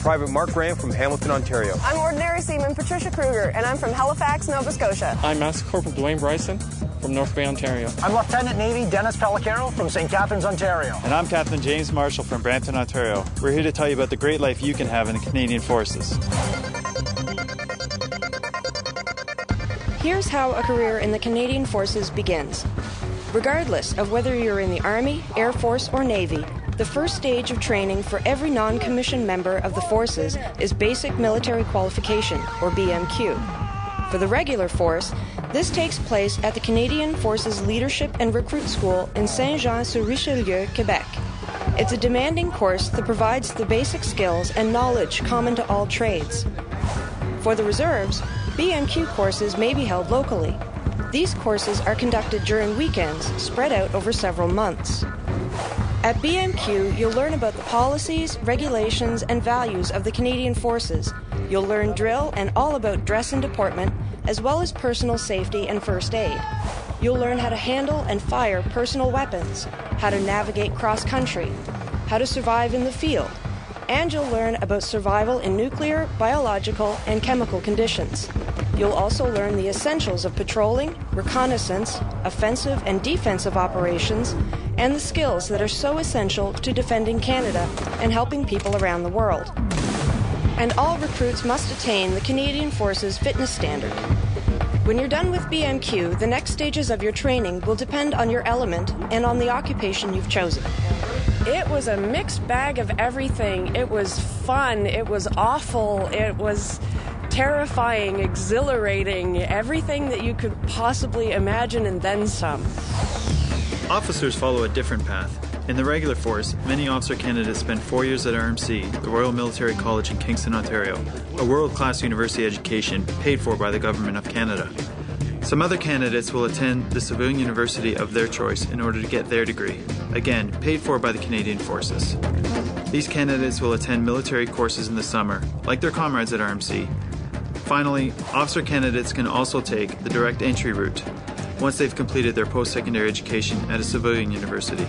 Private Mark Graham from Hamilton, Ontario. I'm Ordinary Seaman Patricia Kruger, and I'm from Halifax, Nova Scotia. I'm Master Corporal Dwayne Bryson from North Bay, Ontario. I'm Lieutenant Navy Dennis Pellicaro from St. Catharines, Ontario. And I'm Captain James Marshall from Brampton, Ontario. We're here to tell you about the great life you can have in the Canadian Forces. Here's how a career in the Canadian Forces begins. Regardless of whether you're in the Army, Air Force, or Navy, the first stage of training for every non-commissioned member of the forces is Basic Military Qualification, or BMQ. For the regular force, this takes place at the Canadian Forces Leadership and Recruit School in Saint-Jean-sur-Richelieu, Quebec. It's a demanding course that provides the basic skills and knowledge common to all trades. For the reserves, BMQ courses may be held locally. These courses are conducted during weekends, spread out over several months. At BMQ, you'll learn about the policies, regulations, and values of the Canadian Forces. You'll learn drill and all about dress and deportment, as well as personal safety and first aid. You'll learn how to handle and fire personal weapons, how to navigate cross-country, how to survive in the field, and you'll learn about survival in nuclear, biological, and chemical conditions. You'll also learn the essentials of patrolling, reconnaissance, offensive and defensive operations, and the skills that are so essential to defending Canada and helping people around the world. And all recruits must attain the Canadian Forces fitness standard. When you're done with BMQ, the next stages of your training will depend on your element and on the occupation you've chosen. It was a mixed bag of everything. It was fun, it was awful, it was terrifying, exhilarating, everything that you could possibly imagine and then some. Officers follow a different path. In the regular force, many officer candidates spend 4 years at RMC, the Royal Military College in Kingston, Ontario, a world-class university education paid for by the Government of Canada. Some other candidates will attend the civilian university of their choice in order to get their degree, again, paid for by the Canadian Forces. These candidates will attend military courses in the summer, like their comrades at RMC. Finally, officer candidates can also take the direct entry route once they've completed their post-secondary education at a civilian university.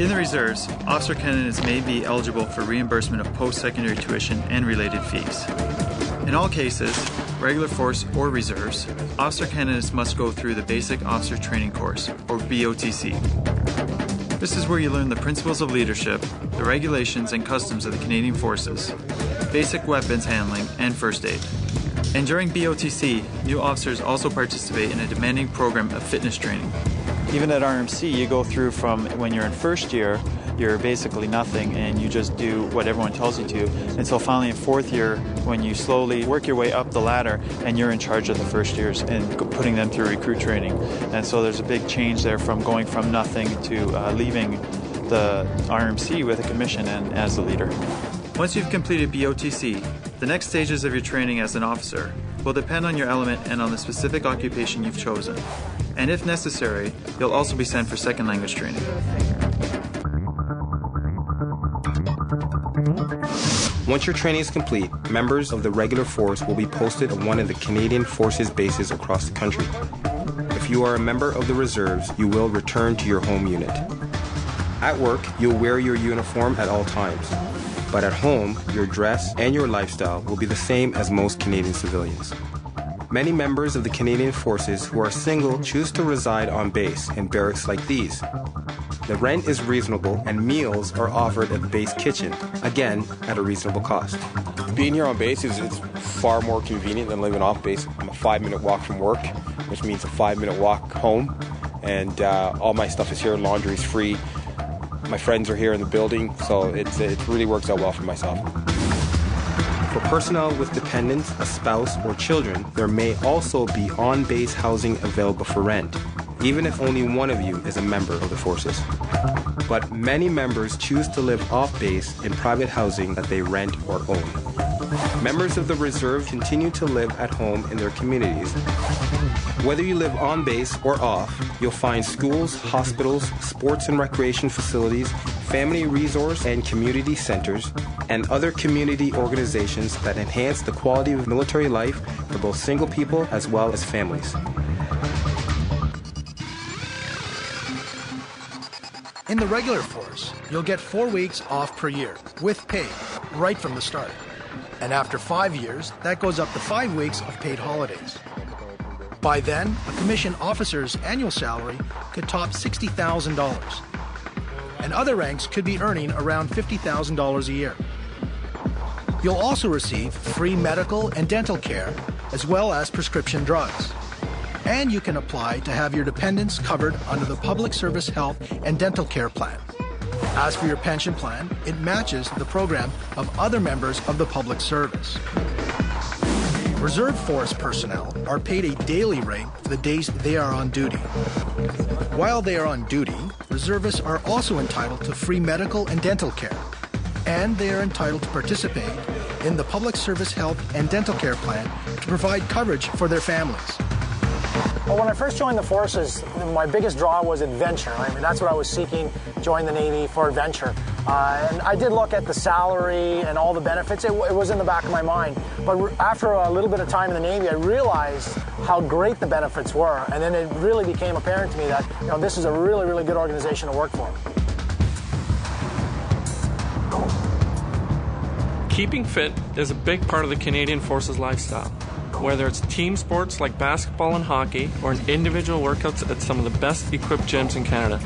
In the reserves, officer candidates may be eligible for reimbursement of post-secondary tuition and related fees. In all cases, regular force or reserves, officer candidates must go through the Basic Officer Training Course, or BOTC. This is where you learn the principles of leadership, the regulations and customs of the Canadian Forces, basic weapons handling, and first aid. And during BOTC, new officers also participate in a demanding program of fitness training. Even at RMC, you go through from when you're in first year, you're basically nothing and you just do what everyone tells you to, until finally in fourth year when you slowly work your way up the ladder and you're in charge of the first years and putting them through recruit training. And so there's a big change there from going from nothing to leaving the RMC with a commission and as a leader. Once you've completed BOTC, the next stages of your training as an officer will depend on your element and on the specific occupation you've chosen. And if necessary, you'll also be sent for second language training. Once your training is complete, members of the regular force will be posted on one of the Canadian Forces bases across the country. If you are a member of the reserves, you will return to your home unit. At work, you'll wear your uniform at all times. But at home, your dress and your lifestyle will be the same as most Canadian civilians. Many members of the Canadian Forces who are single choose to reside on base in barracks like these. The rent is reasonable and meals are offered at the base kitchen, again at a reasonable cost. Being here on base is far more convenient than living off base. I'm a 5-minute walk from work, which means a 5-minute walk home, and all my stuff is here, laundry's free. My friends are here in the building, so it really works out well for myself. For personnel with dependents, a spouse, or children, there may also be on-base housing available for rent, even if only one of you is a member of the forces. But many members choose to live off-base in private housing that they rent or own. Members of the reserve continue to live at home in their communities. Whether you live on base or off, you'll find schools, hospitals, sports and recreation facilities, family resource and community centers, and other community organizations that enhance the quality of military life for both single people as well as families. In the regular force, you'll get 4 weeks off per year, with pay. right from the start. And after 5 years, that goes up to 5 weeks of paid holidays. By then, a commissioned officer's annual salary could top $60,000. And other ranks could be earning around $50,000 a year. You'll also receive free medical and dental care, as well as prescription drugs. And you can apply to have your dependents covered under the Public Service Health and Dental Care Plan. As for your pension plan, it matches the program of other members of the public service. Reserve Force personnel are paid a daily rate for the days they are on duty. While they are on duty, reservists are also entitled to free medical and dental care, and they are entitled to participate in the Public Service Health and Dental Care Plan to provide coverage for their families. Well, when I first joined the forces, my biggest draw was adventure. I mean, that's what I was seeking, join the Navy for adventure. And I did look at the salary and all the benefits. It was in the back of my mind. But after a little bit of time in the Navy, I realized how great the benefits were. And then it really became apparent to me that, this is a really, really good organization to work for. Keeping fit is a big part of the Canadian Forces lifestyle. Whether it's team sports like basketball and hockey or individual workouts at some of the best equipped gyms in Canada.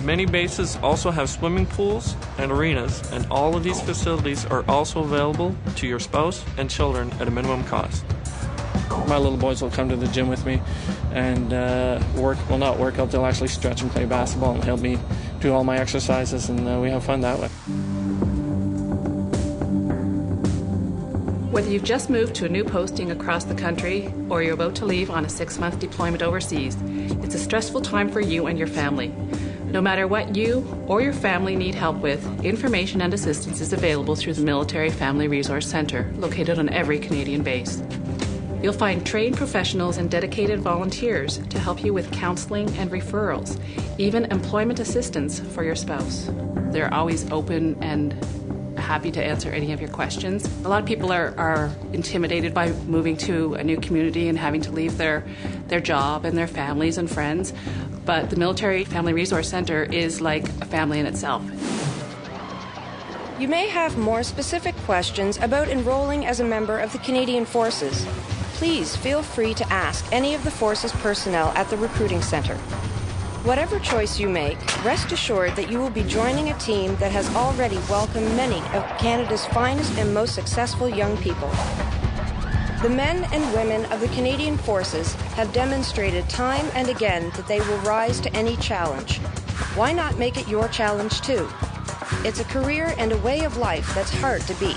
Many bases also have swimming pools and arenas, and all of these facilities are also available to your spouse and children at a minimum cost. My little boys will come to the gym with me and not work out, they'll actually stretch and play basketball and help me do all my exercises, and we have fun that way. Whether you've just moved to a new posting across the country or you're about to leave on a 6-month deployment overseas, it's a stressful time for you and your family. No matter what you or your family need help with, information and assistance is available through the Military Family Resource Centre, located on every Canadian base. You'll find trained professionals and dedicated volunteers to help you with counselling and referrals, even employment assistance for your spouse. They're always open and happy to answer any of your questions. A lot of people are intimidated by moving to a new community and having to leave their job and their families and friends, but the Military Family Resource Centre is like a family in itself. You may have more specific questions about enrolling as a member of the Canadian Forces. Please feel free to ask any of the Forces personnel at the recruiting centre. Whatever choice you make, rest assured that you will be joining a team that has already welcomed many of Canada's finest and most successful young people. The men and women of the Canadian Forces have demonstrated time and again that they will rise to any challenge. Why not make it your challenge too? It's a career and a way of life that's hard to beat.